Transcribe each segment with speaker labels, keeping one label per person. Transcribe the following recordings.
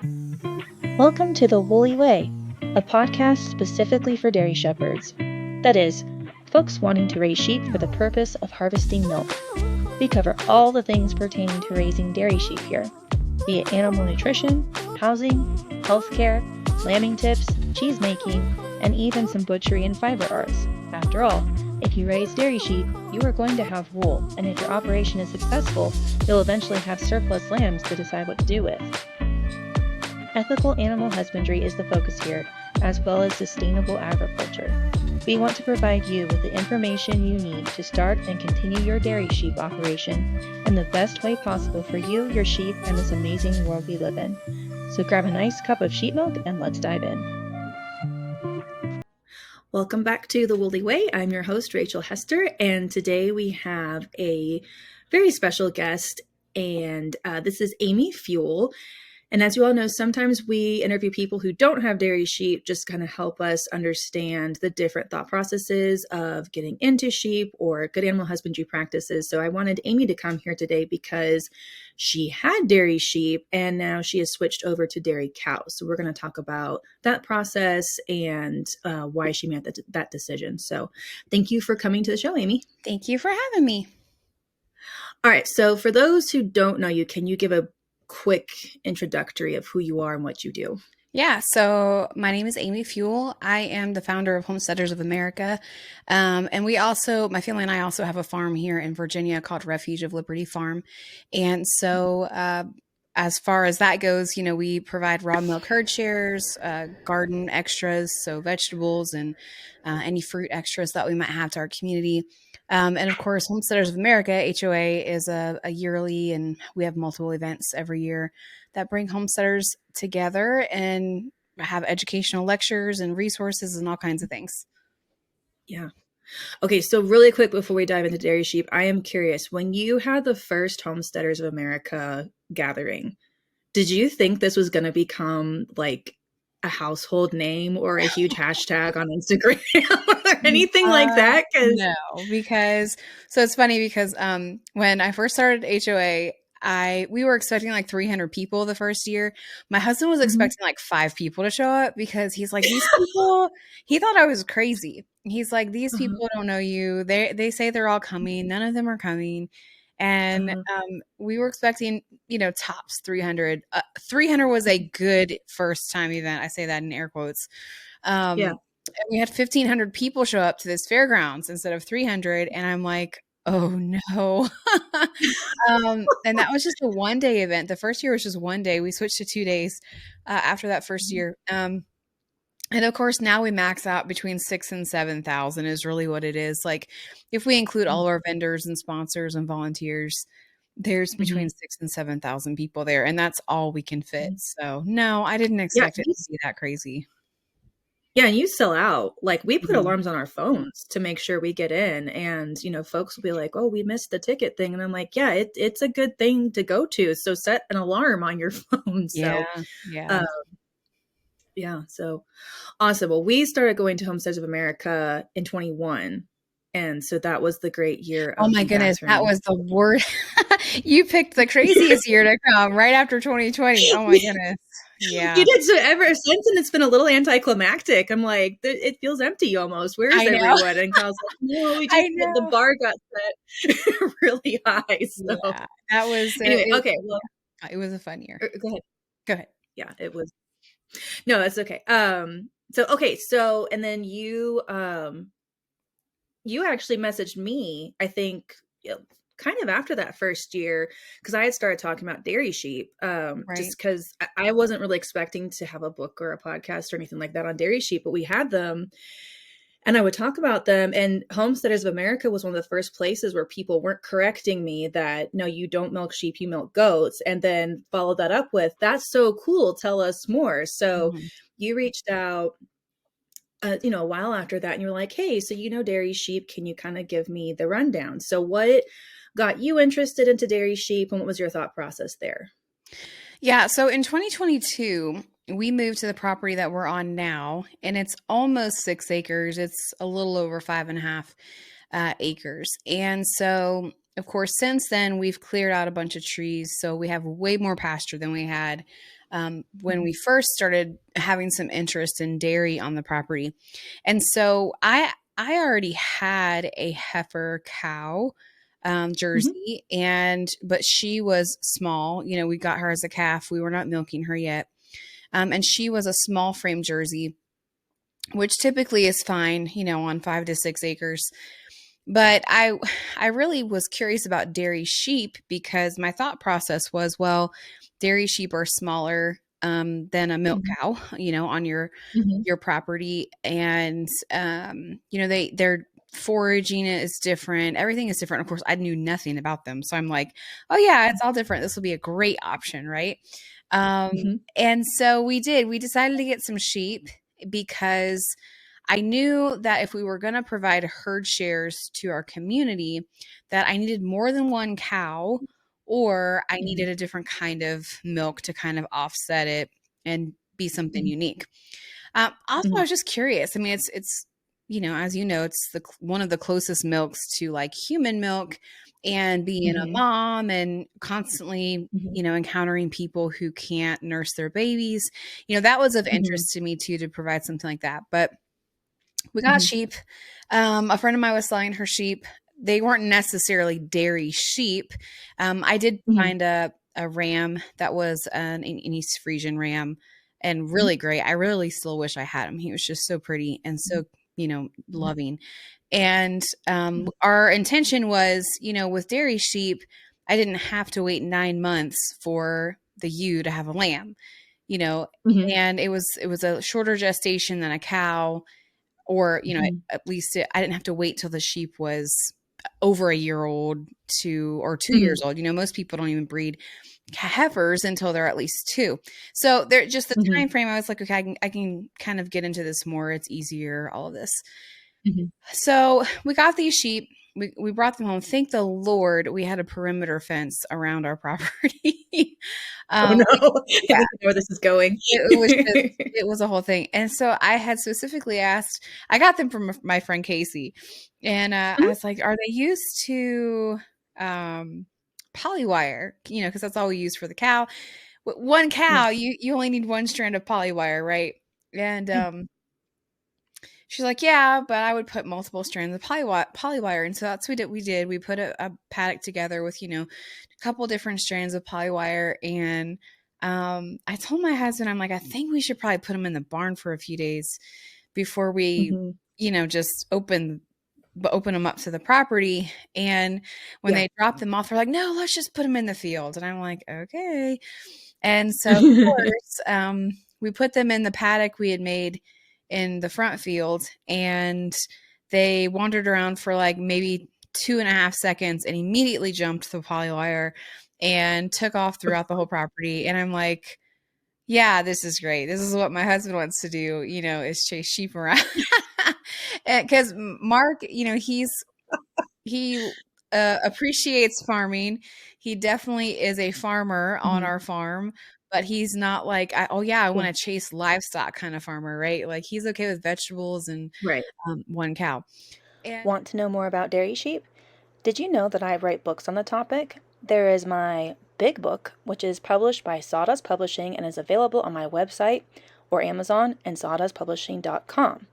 Speaker 1: Welcome to The Woolly Way, a podcast specifically for dairy shepherds. That is, folks wanting to raise sheep for the purpose of harvesting milk. We cover all the things pertaining to raising dairy sheep here, be it animal nutrition, housing, healthcare, lambing tips, cheese making, and even some butchery and fiber arts. After all, if you raise dairy sheep, you are going to have wool, and if your operation is successful, you'll eventually have surplus lambs to decide what to do with. Ethical animal husbandry is the focus here, as well as sustainable agriculture. We want to provide you with the information you need to start and continue your dairy sheep operation in the best way possible for you, your sheep, and this amazing world we live in. So grab a nice cup of sheep milk and let's dive in.
Speaker 2: Welcome back to The Woolly Way. I'm your host, Rachel Hester, and today we have a very special guest, and this is Amy Fewell. And as you all know, sometimes we interview people who don't have dairy sheep just kind of help us understand the different thought processes of getting into sheep or good animal husbandry practices. So I wanted Amy to come here today because she had dairy sheep and now she has switched over to dairy cows. So we're going to talk about that process and why she made that decision. So thank you for coming to the show, Amy.
Speaker 3: Thank you for having me.
Speaker 2: All right. So for those who don't know you, can you give a quick introductory of who you are and what you do?
Speaker 3: Yeah, so my name is Amy Fewell. I am the founder of Homesteaders of America. And my family and I also have a farm here in Virginia called Refuge of Liberty Farm. And so as far as that goes, we provide raw milk herd shares, garden extras, so vegetables and any fruit extras that we might have to our community. And of course, Homesteaders of America, HOA, is a yearly, and we have multiple events every year that bring homesteaders together and have educational lectures and resources and all kinds of things.
Speaker 2: Yeah. Okay, so really quick before we dive into dairy sheep, I am curious, when you had the first Homesteaders of America gathering, did you think this was going to become like a household name or a huge hashtag on Instagram or anything like that?
Speaker 3: No, so it's funny because when I first started HOA, we were expecting like 300 people the first year. My husband was expecting like 5 people to show up because he's like, these people, he thought I was crazy. He's like, these people don't know you. They say they're all coming. None of them are coming. And we were expecting, tops 300. 300 was a good first time event. I say that in air quotes. And we had 1,500 people show up to this fairgrounds instead of 300. And I'm like, oh no. And that was just a 1-day event. The first year was just 1 day. We switched to 2 days after that first year. And of course, now we max out between 6,000 and 7,000 is really what it is. Like if we include all our vendors and sponsors and volunteers, there's between 6,000 and 7,000 people there. And that's all we can fit. So no, I didn't expect it to be that crazy.
Speaker 2: Yeah, and you sell out. Like we put alarms on our phones to make sure we get in, and folks will be like, "Oh, we missed the ticket thing," and I'm like, "Yeah, it's a good thing to go to. So set an alarm on your phone." So, yeah. So awesome. Well, we started going to Homesteads of America in 2021, and so that was the great year.
Speaker 3: Oh my goodness, that was the worst. You picked the craziest year to come right after 2020. Oh my goodness. Yeah.
Speaker 2: You did. So ever since, and it's been a little anticlimactic. I'm like, it feels empty almost. Where's everyone? And Kyle's like, no, the bar got set really high. So
Speaker 3: yeah, that was
Speaker 2: anyway. Okay, well,
Speaker 3: it was a fun year.
Speaker 2: Go ahead. Yeah, it was. No, that's okay. So and then you actually messaged me, I think, kind of after that first year, because I had started talking about dairy sheep, just because I wasn't really expecting to have a book or a podcast or anything like that on dairy sheep, but we had them and I would talk about them. And Homesteaders of America was one of the first places where people weren't correcting me that, no, you don't milk sheep, you milk goats. And then follow that up with, that's so cool. Tell us more. So you reached out a while after that and you're like, hey, so dairy sheep, can you kind of give me the rundown? So what got you interested into dairy sheep and what was your thought process there?
Speaker 3: Yeah. So in 2022, we moved to the property that we're on now, and it's almost 6 acres. It's a little over 5.5 acres. And so, of course, since then we've cleared out a bunch of trees. So we have way more pasture than we had when we first started having some interest in dairy on the property. And so I already had a heifer cow Jersey, but she was small. We got her as a calf. We were not milking her yet. And she was a small frame Jersey, which typically is fine, on 5 to 6 acres. But I really was curious about dairy sheep because my thought process was, well, dairy sheep are smaller than a milk cow, on your property, and their foraging is different. Everything is different. Of course, I knew nothing about them, so I'm like, oh yeah, it's all different. This will be a great option, right? And so we did. We decided to get some sheep because I knew that if we were going to provide herd shares to our community, that I needed more than one cow, or I needed a different kind of milk to kind of offset it and be something unique. Also, I was just curious. I mean, it's as you know, it's one of the closest milks to like human milk, and being a mom and constantly, encountering people who can't nurse their babies, that was of interest to me too, to provide something like that. But we got sheep. A friend of mine was selling her sheep. They weren't necessarily dairy sheep. I did find a ram that was an East Frisian ram, and really great. I really still wish I had him. He was just so pretty and so, loving. And our intention was, with dairy sheep, I didn't have to wait 9 months for the ewe to have a lamb, and it was a shorter gestation than a cow. Or, at least I didn't have to wait till the sheep was over a year old or 2 years old. Most people don't even breed heifers until they're at least 2. So they're just the time frame. I was like, okay, I can kind of get into this more. It's easier, all of this. So we got these sheep. We brought them home. Thank the Lord we had a perimeter fence around our property.
Speaker 2: Oh no, I think I know where this is going.
Speaker 3: It was a whole thing. And so I had specifically asked, I got them from my friend Casey, and I was like, are they used to polywire? Because that's all we use for the cow. One cow, you only need one strand of polywire, right? And she's like, yeah, but I would put multiple strands of polywire. And so that's what we did. We put a paddock together with, a couple different strands of polywire. And I told my husband, I'm like, I think we should probably put them in the barn for a few days before we, just open them up to the property. And when they drop them off, they're like, no, let's just put them in the field. And I'm like, okay. And so, of course, we put them in the paddock we had made in the front field, and they wandered around for like maybe 2.5 seconds and immediately jumped the polywire and took off throughout the whole property. And I'm like, yeah, this is great. This is what my husband wants to do, is chase sheep around. Because Mark, he appreciates farming. He definitely is a farmer on our farm, but he's not like, I want to chase livestock kind of farmer, right? Like he's okay with vegetables and one cow.
Speaker 1: Want to know more about dairy sheep? Did you know that I write books on the topic? There is my big book, which is published by Sawdust Publishing and is available on my website or Amazon and sawdustpublishing.com.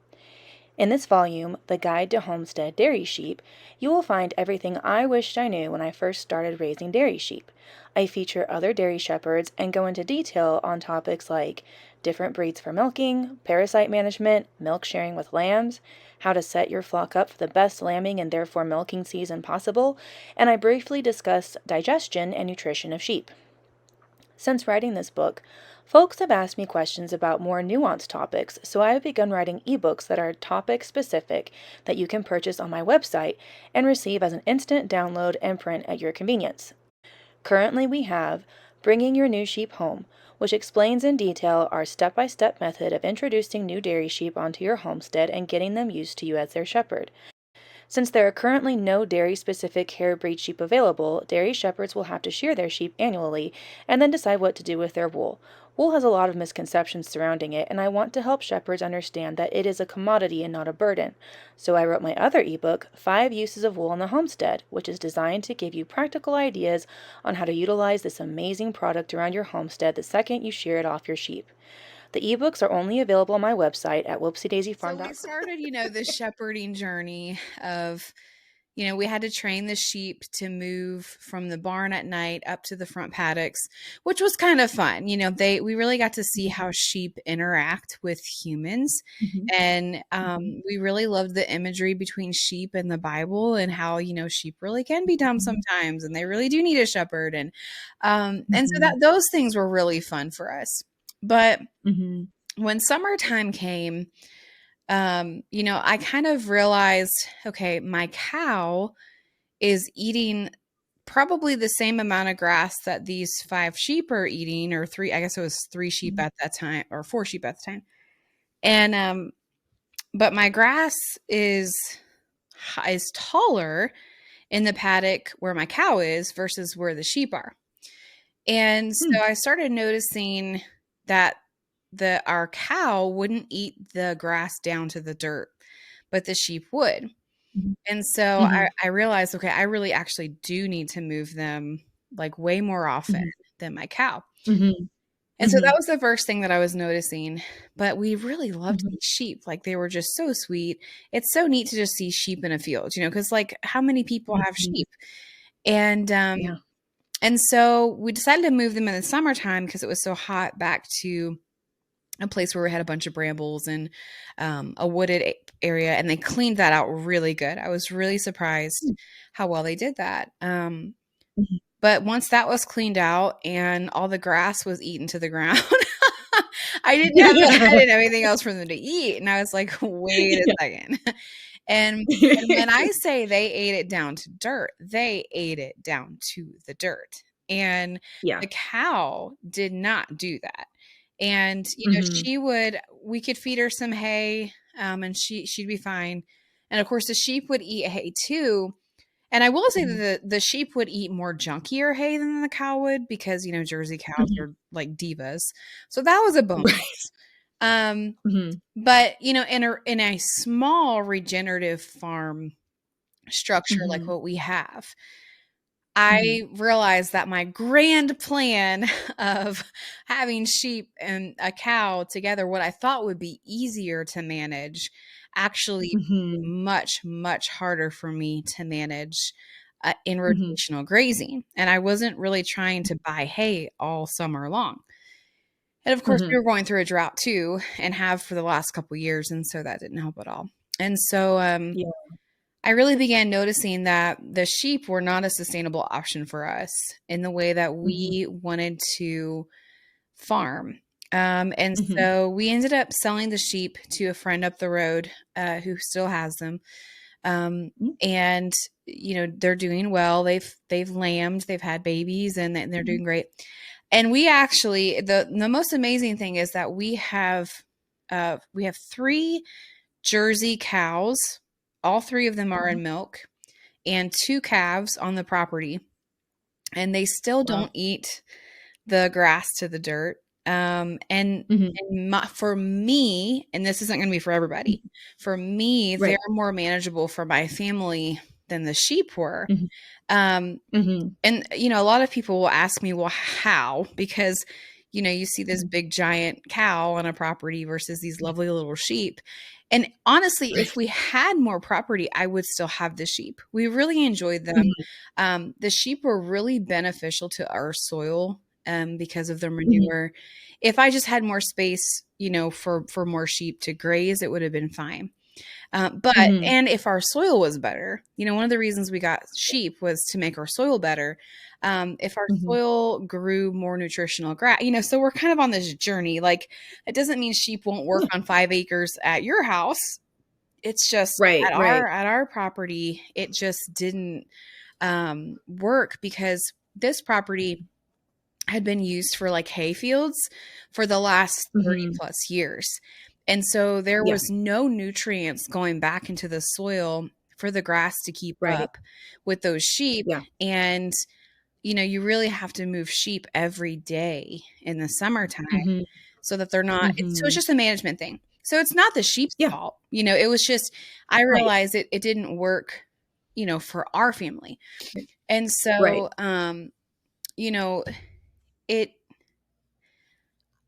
Speaker 1: In this volume, The Guide to Homestead Dairy Sheep, you will find everything I wished I knew when I first started raising dairy sheep. I feature other dairy shepherds and go into detail on topics like different breeds for milking, parasite management, milk sharing with lambs, how to set your flock up for the best lambing and therefore milking season possible, and I briefly discuss digestion and nutrition of sheep. Since writing this book, folks have asked me questions about more nuanced topics, so I have begun writing ebooks that are topic-specific that you can purchase on my website and receive as an instant download and print at your convenience. Currently, we have Bringing Your New Sheep Home, which explains in detail our step-by-step method of introducing new dairy sheep onto your homestead and getting them used to you as their shepherd. Since there are currently no dairy-specific hair breed sheep available, dairy shepherds will have to shear their sheep annually and then decide what to do with their wool. Wool has a lot of misconceptions surrounding it, and I want to help shepherds understand that it is a commodity and not a burden. So I wrote my other ebook, 5 Uses of Wool on the Homestead, which is designed to give you practical ideas on how to utilize this amazing product around your homestead the second you shear it off your sheep. The ebooks are only available on my website at whoopsiedaisyfarm.com.
Speaker 3: So we started, the shepherding journey of, we had to train the sheep to move from the barn at night up to the front paddocks, which was kind of fun. We really got to see how sheep interact with humans. And we really loved the imagery between sheep and the Bible and how, sheep really can be dumb sometimes and they really do need a shepherd. And so those things were really fun for us. But when summertime came, I kind of realized, okay, my cow is eating probably the same amount of grass that these 5 sheep are eating, or 3, I guess it was 3 sheep at that time, or 4 sheep at the time. And, but my grass is taller in the paddock where my cow is versus where the sheep are. And so I started noticing that our cow wouldn't eat the grass down to the dirt, but the sheep would. And so I realized, okay, I really actually do need to move them like way more often than my cow. And so that was the first thing that I was noticing. But we really loved these sheep. Like, they were just so sweet. It's so neat to just see sheep in a field, because like, how many people have sheep? And and so we decided to move them in the summertime because it was so hot back to a place where we had a bunch of brambles and a wooded area, and they cleaned that out really good. I was really surprised how well they did that. But once that was cleaned out and all the grass was eaten to the ground, I didn't have anything else for them to eat. And I was like, wait a second. And when I say they ate it down to dirt, they ate it down to the dirt. And the cow did not do that. And, we could feed her some hay, and she'd be fine. And of course the sheep would eat hay too. And I will say that the sheep would eat more junkier hay than the cow would because, Jersey cows are like divas. So that was a bonus. But, in a small regenerative farm structure like what we have, I realized that my grand plan of having sheep and a cow together, what I thought would be easier to manage, actually much, much harder for me to manage in rotational grazing. And I wasn't really trying to buy hay all summer long. And of course, we were going through a drought too, and have for the last couple of years. And so that didn't help at all. And so I really began noticing that the sheep were not a sustainable option for us in the way that we wanted to farm. And so we ended up selling the sheep to a friend up the road who still has them. And, they're doing well. They've lambed, they've had babies, and they're doing great. And we actually, the most amazing thing is that we have 3 Jersey cows. All 3 of them are in milk, and 2 calves on the property, and they still don't eat the grass to the dirt. For me, and this isn't going to be for everybody, for me, they're more manageable for my family than the sheep were. And, a lot of people will ask me, well, how? Because, you see this big giant cow on a property versus these lovely little sheep. And honestly, if we had more property, I would still have the sheep. We really enjoyed them. The sheep were really beneficial to our soil because of their manure. If I just had more space, for more sheep to graze, it would have been fine. And if our soil was better, one of the reasons we got sheep was to make our soil better. If our soil grew more nutritional grass, so we're kind of on this journey. Like, it doesn't mean sheep won't work on 5 acres at your house. It's just at our property, it just didn't work because this property had been used for like hay fields for the last 30 plus years. And so there was no nutrients going back into the soil for the grass to keep up with those sheep. And, you really have to move sheep every day in the summertime
Speaker 2: Mhm.
Speaker 3: so that they're not, so it's
Speaker 2: Mhm.
Speaker 3: just a management thing. So it's not the sheep's
Speaker 2: Yeah.
Speaker 3: fault. It was just, I
Speaker 2: Right.
Speaker 3: realized it didn't work, for our family. And
Speaker 2: Right.
Speaker 3: so, it,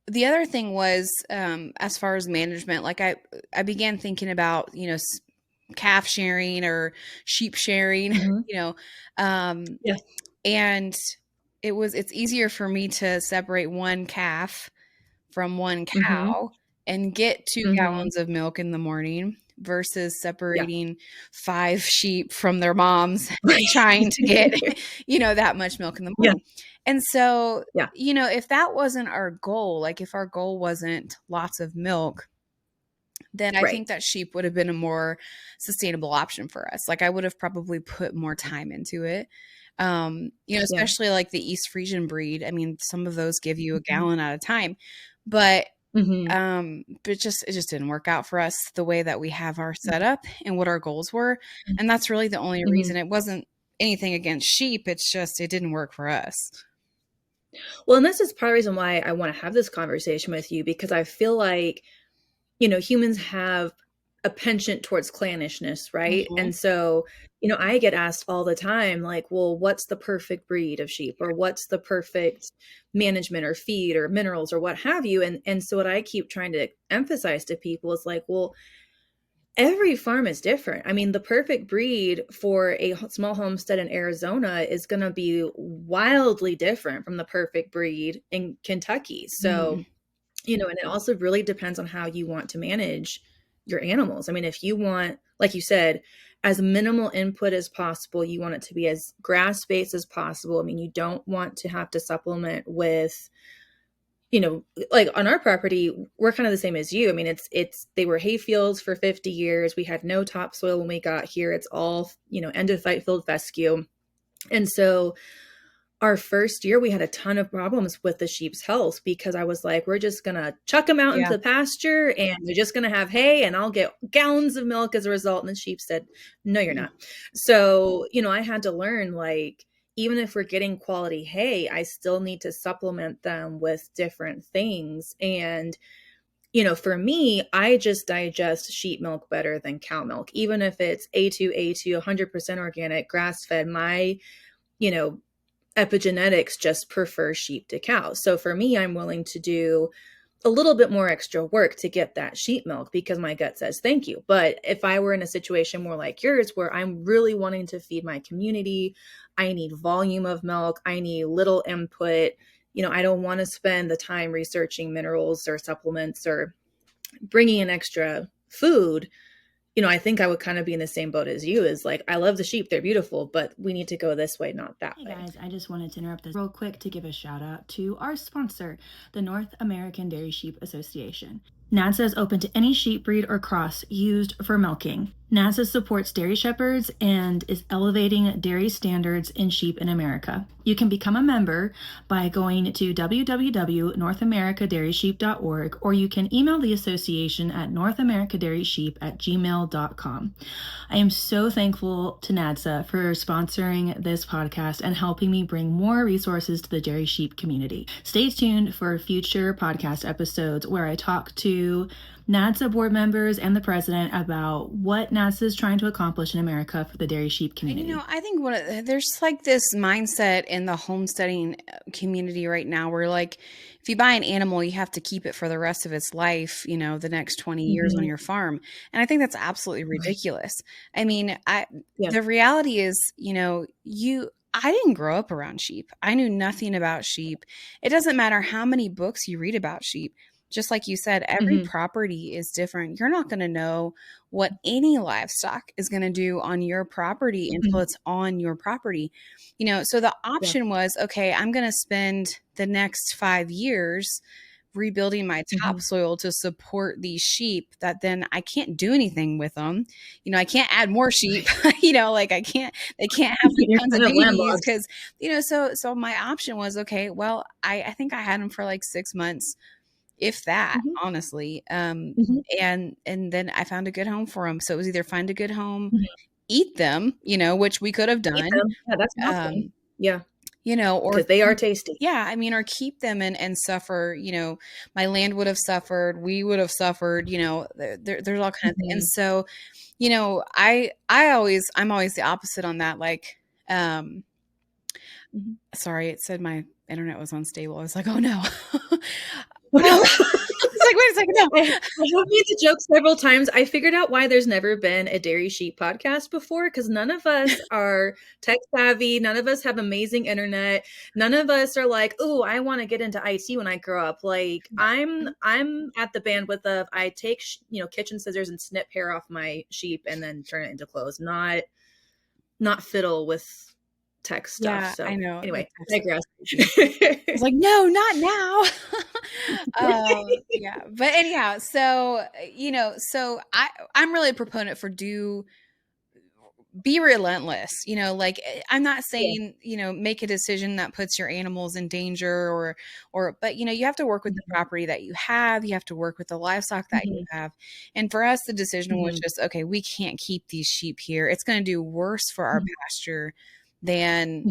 Speaker 3: the other thing was, as far as management, like I began thinking about, calf sharing or sheep sharing,
Speaker 2: Mhm.
Speaker 3: you know, um,
Speaker 2: Yeah.
Speaker 3: and it's easier for me to separate one calf from one
Speaker 2: Mhm.
Speaker 3: cow and get 2
Speaker 2: Mhm.
Speaker 3: gallons of milk in the morning versus
Speaker 2: Yeah.
Speaker 3: separating 5 sheep from their moms
Speaker 2: Right.
Speaker 3: and trying to get, that much milk in the
Speaker 2: Yeah.
Speaker 3: morning. And so,
Speaker 2: Yeah.
Speaker 3: if that wasn't our goal, like if our goal wasn't lots of milk, then I
Speaker 2: Right.
Speaker 3: think that sheep would have been a more sustainable option for us. Like I would have probably put more time into it.
Speaker 2: Yeah.
Speaker 3: Especially like the East Frisian breed. I mean, some of those give you a
Speaker 2: Mhm.
Speaker 3: gallon at a time, but
Speaker 2: Mhm.
Speaker 3: it just didn't work out for us the way that we have our setup and what our goals were. And that's really the only
Speaker 2: Mhm.
Speaker 3: reason. It wasn't anything against sheep. It's just, it didn't work for us.
Speaker 2: Well, and this is part of the reason why I wanna have this conversation with you because I feel like, humans have a penchant towards clannishness, right?
Speaker 3: Mhm.
Speaker 2: And so, I get asked all the time, like, well, what's the perfect breed of sheep or what's the perfect management or feed or minerals or what have you? And so what I keep trying to emphasize to people is like, well, every farm is different. I mean, the perfect breed for a small homestead in Arizona is going to be wildly different from the perfect breed in Kentucky.
Speaker 3: Mhm.
Speaker 2: So, and it also really depends on how you want to manage your animals. I mean, if you want, like you said, as minimal input as possible, you want it to be as grass based as possible. I mean, you don't want to have to supplement with, like on our property, we're kind of the same as you. I mean, they were hay fields for 50 years. We had no topsoil when we got here. It's all, endophyte filled fescue. And so our first year, we had a ton of problems with the sheep's health because I was like, we're just going to chuck them out into
Speaker 3: Yeah.
Speaker 2: the pasture and they're just going to have hay and I'll get gallons of milk as a result. And the sheep said, no, you're not. So, I had to learn like, even if we're getting quality hay, I still need to supplement them with different things. And, for me, I just digest sheep milk better than cow milk, even if it's A2, 100% organic, grass fed. My, you know, epigenetics just prefer sheep to cows. So for me, I'm willing to do a little bit more extra work to get that sheep milk because my gut says thank you. But if I were in a situation more like yours, where I'm really wanting to feed my community, I need volume of milk, I need little input. I don't want to spend the time researching minerals or supplements or bringing in extra food. I think I would kind of be in the same boat as you is like, I love the sheep. They're beautiful, but we need to go this way, not that
Speaker 1: Hey
Speaker 2: way.
Speaker 1: guys, I just wanted to interrupt this real quick to give a shout out to our sponsor, the North American Dairy Sheep Association. NADSA is open to any sheep breed or cross used for milking. NADSA supports dairy shepherds and is elevating dairy standards in sheep in America. You can become a member by going to www.northamericadairysheep.org or you can email the association at northamericadairysheep@gmail.com. I am so thankful to NADSA for sponsoring this podcast and helping me bring more resources to the dairy sheep community. Stay tuned for future podcast episodes where I talk to NADSA board members and the president about what NADSA is trying to accomplish in America for the dairy sheep community.
Speaker 3: And I think there's like this mindset in the homesteading community right now where like if you buy an animal, you have to keep it for the rest of its life, the next 20 years on your farm. And I think that's absolutely ridiculous. I mean,
Speaker 2: Yeah.
Speaker 3: the reality is, I didn't grow up around sheep. I knew nothing about sheep. It doesn't matter how many books you read about sheep. Just like you said, every property is different. You're not going to know what any livestock is going to do on your property until it's on your property. So the option was, okay, I'm going to spend the next 5 years rebuilding my topsoil to support these sheep that then I can't do anything with them. I can't add more sheep, like they can't have like
Speaker 2: You're
Speaker 3: tons of
Speaker 2: kind of
Speaker 3: babies
Speaker 2: landlocked.
Speaker 3: because, so my option was, okay, well, I think I had them for like 6 months, if that, honestly. And then I found a good home for them. So it was either find a good home, eat them, which we could have
Speaker 2: Eat
Speaker 3: done.
Speaker 2: them. Yeah, that's an option. Yeah.
Speaker 3: or
Speaker 2: because they are tasty.
Speaker 3: yeah, I mean, or keep them and suffer, my land would have suffered, we would have suffered, there's all kind of things. And so, I'm always the opposite on that. Like, sorry, it said my internet was unstable. I was like, oh no. It's like, wait a second, no.
Speaker 2: I have made the joke several times. I figured out why there's never been a Dairy Sheep podcast before, because none of us are tech savvy. None of us have amazing internet. None of us are like, oh, I want to get into IT when I grow up. Like, I'm at the bandwidth of I take kitchen scissors and snip hair off my sheep and then turn it into clothes. Not fiddle with tech stuff.
Speaker 3: Yeah,
Speaker 2: so
Speaker 3: I know.
Speaker 2: Anyway, I digress.
Speaker 3: It's like, no, not now. Yeah, but anyhow, so I'm really a proponent for be relentless. Like, I'm not saying make a decision that puts your animals in danger, but you have to work with the property that you have. You have to work with the livestock that you have. And for us, the decision was just, okay, we can't keep these sheep here. It's going to do worse for our pasture than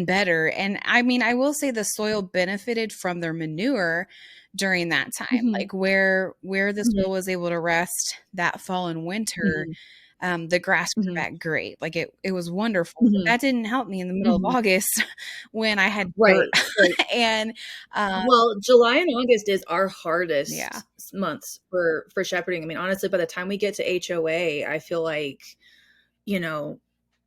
Speaker 3: better. And I mean, I will say the soil benefited from their manure during that time, like where the soil was able to rest that fall and winter. The grass grew back great. Like it was wonderful. But that didn't help me in the middle of August when I had dirt.
Speaker 2: Right.
Speaker 3: And
Speaker 2: well, July and August is our hardest months for shepherding. I mean, honestly, by the time we get to HOA, I feel like,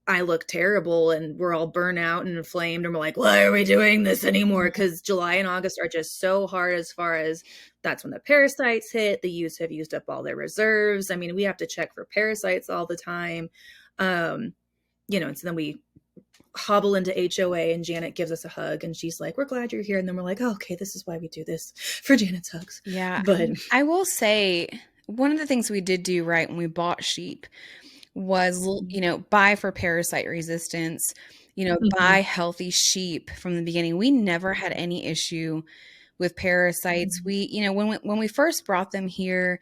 Speaker 2: I look terrible and we're all burnt out and inflamed and we're like, why are we doing this anymore? Because July and August are just so hard, as far as that's when the parasites hit. The ewes have used up all their reserves. I mean, we have to check for parasites all the time. And so then we hobble into HOA and Janet gives us a hug and she's like, we're glad you're here. And then we're like, oh, okay, this is why we do this, for Janet's hugs.
Speaker 3: Yeah.
Speaker 2: But
Speaker 3: I will say one of the things we did do right when we bought sheep was, buy for parasite resistance, buy healthy sheep from the beginning. We never had any issue with parasites. We, when we first brought them here,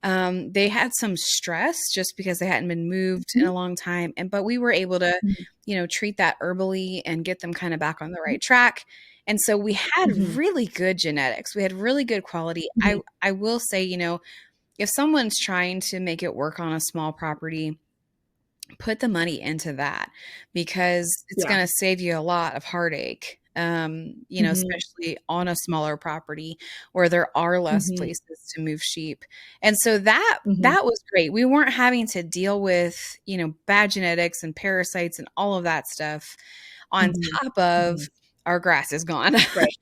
Speaker 3: they had some stress just because they hadn't been moved in a long time. But we were able to, treat that herbally and get them kind of back on the right track. And so we had really good genetics. We had really good quality. I will say, if someone's trying to make it work on a small property, put the money into that, because it's going to save you a lot of heartache, especially on a smaller property where there are less places to move sheep. And so that was great. We weren't having to deal with, bad genetics and parasites and all of that stuff on top of our grass is gone. Right.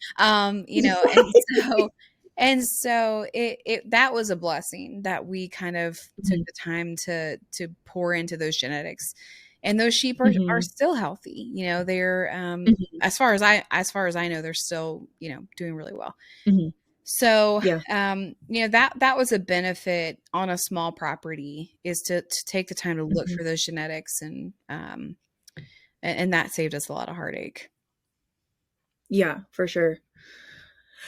Speaker 3: And so it that was a blessing that we kind of took the time to pour into those genetics, and those sheep are still healthy. They're as far as I know, they're still doing really well. So that was a benefit on a small property, is to take the time to look for those genetics, and that saved us a lot of heartache.
Speaker 2: Yeah, for sure.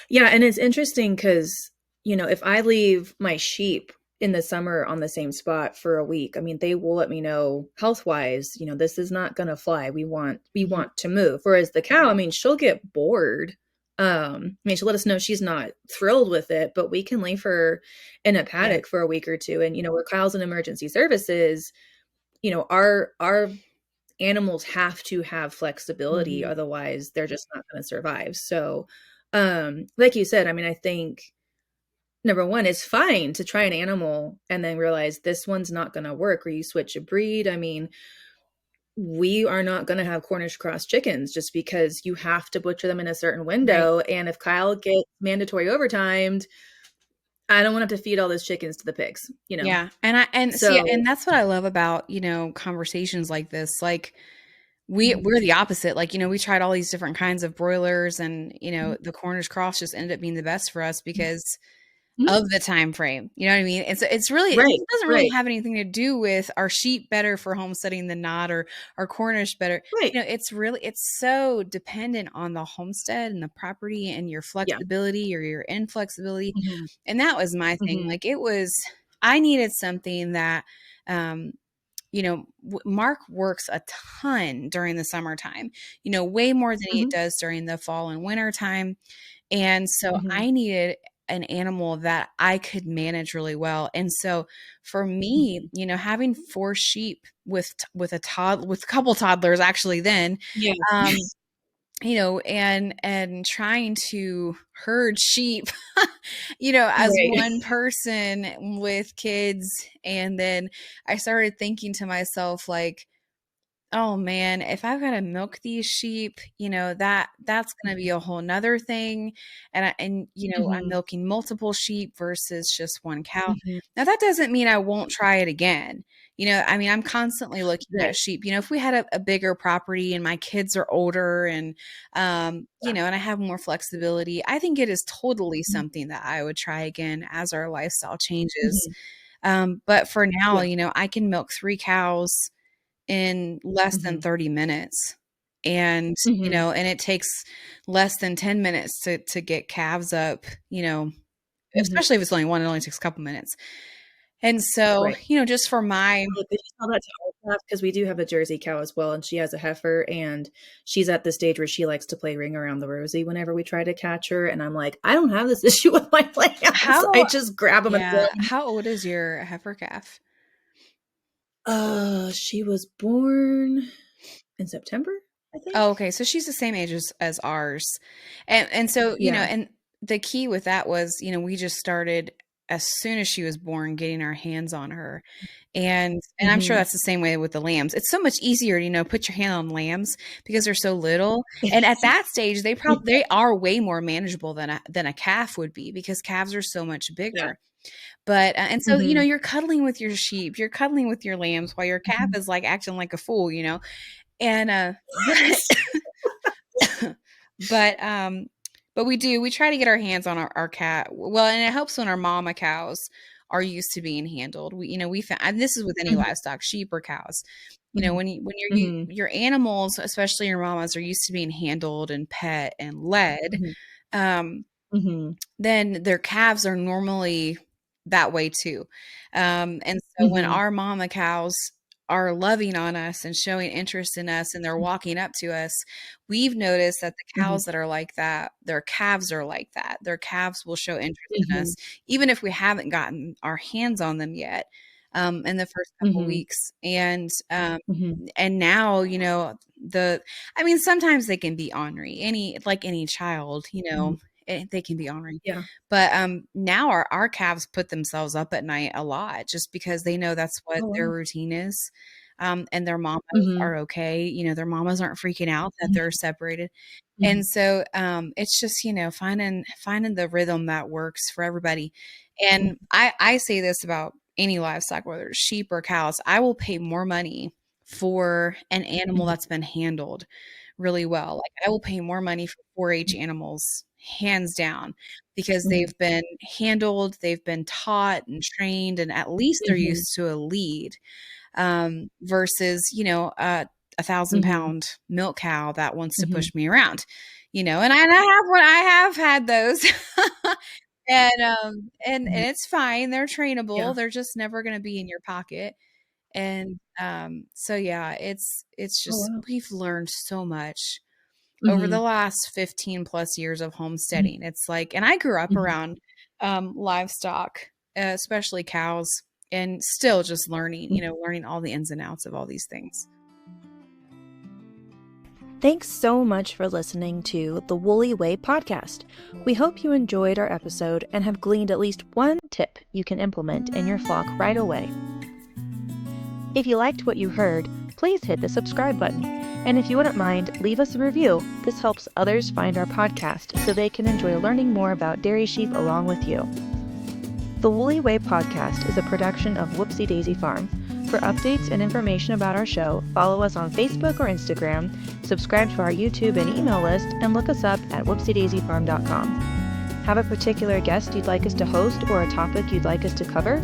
Speaker 2: Yeah, and it's interesting because, if I leave my sheep in the summer on the same spot for a week, I mean, they will let me know health-wise, this is not going to fly. We want to move. Whereas the cow, I mean, she'll get bored. I mean, she'll let us know she's not thrilled with it, but we can leave her in a paddock for a week or two. And, where Kyle's in emergency services, our animals have to have flexibility. Otherwise, they're just not going to survive. So, like you said, I mean, I think number one, it's fine to try an animal and then realize this one's not going to work, or you switch a breed. I mean, we are not going to have Cornish cross chickens just because you have to butcher them in a certain window. Right. And if Kyle gets mandatory overtimed, I don't want to have to feed all those chickens to the pigs,
Speaker 3: Yeah. And that's what I love about, conversations like this. Like, we're the opposite. Like, we tried all these different kinds of broilers, and, the Cornish cross just ended up being the best for us because of the time frame. You know what I mean? It's really, it doesn't really have anything to do with our sheep better for homesteading than not, or our Cornish better. Right. It's so dependent on the homestead and the property and your flexibility or your inflexibility. And that was my thing. Like, I needed something that, Mark works a ton during the summertime, way more than he does during the fall and winter time. And so I needed an animal that I could manage really well. And so for me, having 4 sheep with a couple toddlers actually then,
Speaker 2: Yeah.
Speaker 3: and trying to herd sheep, as
Speaker 2: Right.
Speaker 3: one person with kids. And then I started thinking to myself, like, oh man, if I've got to milk these sheep, that's going to be a whole nother thing. And I'm milking multiple sheep versus just one cow. Now that doesn't mean I won't try it again. I'm constantly looking at sheep. If we had a bigger property and my kids are older and, and I have more flexibility, I think it is totally something that I would try again as our lifestyle changes. But for now, I can milk 3 cows in less than 30 minutes. And, and it takes less than 10 minutes to get calves up, especially if it's only one, it only takes a couple minutes. And so, just for my...
Speaker 2: Did you tell that to our calf? Because we do have a Jersey cow as well, and she has a heifer, and she's at the stage where she likes to play Ring Around the Rosie whenever we try to catch her. And I'm like, I don't have this issue with my lambs. I just grab them and play.
Speaker 3: How old is your heifer calf?
Speaker 2: She was born in September, I think.
Speaker 3: Oh, okay. So she's the same age as ours. And so, and the key with that was, we just started as soon as she was born getting our hands on her. And I'm sure that's the same way with the lambs. It's so much easier, put your hand on lambs because they're so little. And at that stage, they are way more manageable than a calf would be because calves are so much bigger. Yeah. But, and so, you're cuddling with your sheep, you're cuddling with your lambs while your calf is like acting like a fool, and, but we try to get our hands on our cat. Well, and it helps when our mama cows are used to being handled. We found, and this is with any livestock, sheep or cows, when your animals, especially your mamas, are used to being handled and pet and led, then their calves are normally that way too. And so when our mama cows are loving on us and showing interest in us and they're walking up to us, we've noticed that the cows that are like that, their calves are like that. Their calves will show interest in us, even if we haven't gotten our hands on them yet, in the first couple weeks. And now, sometimes they can be ornery, any child, they can be ornery.
Speaker 2: Yeah.
Speaker 3: But now our calves put themselves up at night a lot just because they know that's what their routine is. And their mamas are okay. Their mamas aren't freaking out that they're separated. And so it's just, finding the rhythm that works for everybody. And I say this about any livestock, whether it's sheep or cows, I will pay more money for an animal that's been handled really well. Like I will pay more money for 4-H animals, hands down, because they've been handled, they've been taught and trained, and at least they're used to a lead, versus, a 1,000-pound milk cow that wants to push me around, and I have had those. And it's fine. They're trainable. Yeah. They're just never going to be in your pocket. And, so yeah, it's just, we've learned so much over the last 15 plus years of homesteading. It's like, and I grew up around, livestock, especially cows, and still just learning, learning all the ins and outs of all these things.
Speaker 1: Thanks so much for listening to the Woolly Way podcast. We hope you enjoyed our episode and have gleaned at least one tip you can implement in your flock right away. If you liked what you heard, please hit the subscribe button. And if you wouldn't mind, leave us a review. This helps others find our podcast so they can enjoy learning more about dairy sheep along with you. The Woolly Way podcast is a production of Whoopsie Daisy Farm. For updates and information about our show, follow us on Facebook or Instagram, subscribe to our YouTube and email list, and look us up at whoopsiedaisyfarm.com. Have a particular guest you'd like us to host or a topic you'd like us to cover?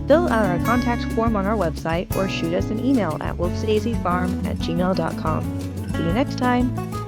Speaker 1: Fill out our contact form on our website or shoot us an email at whoopsiedaisyfarm@gmail.com. See you next time!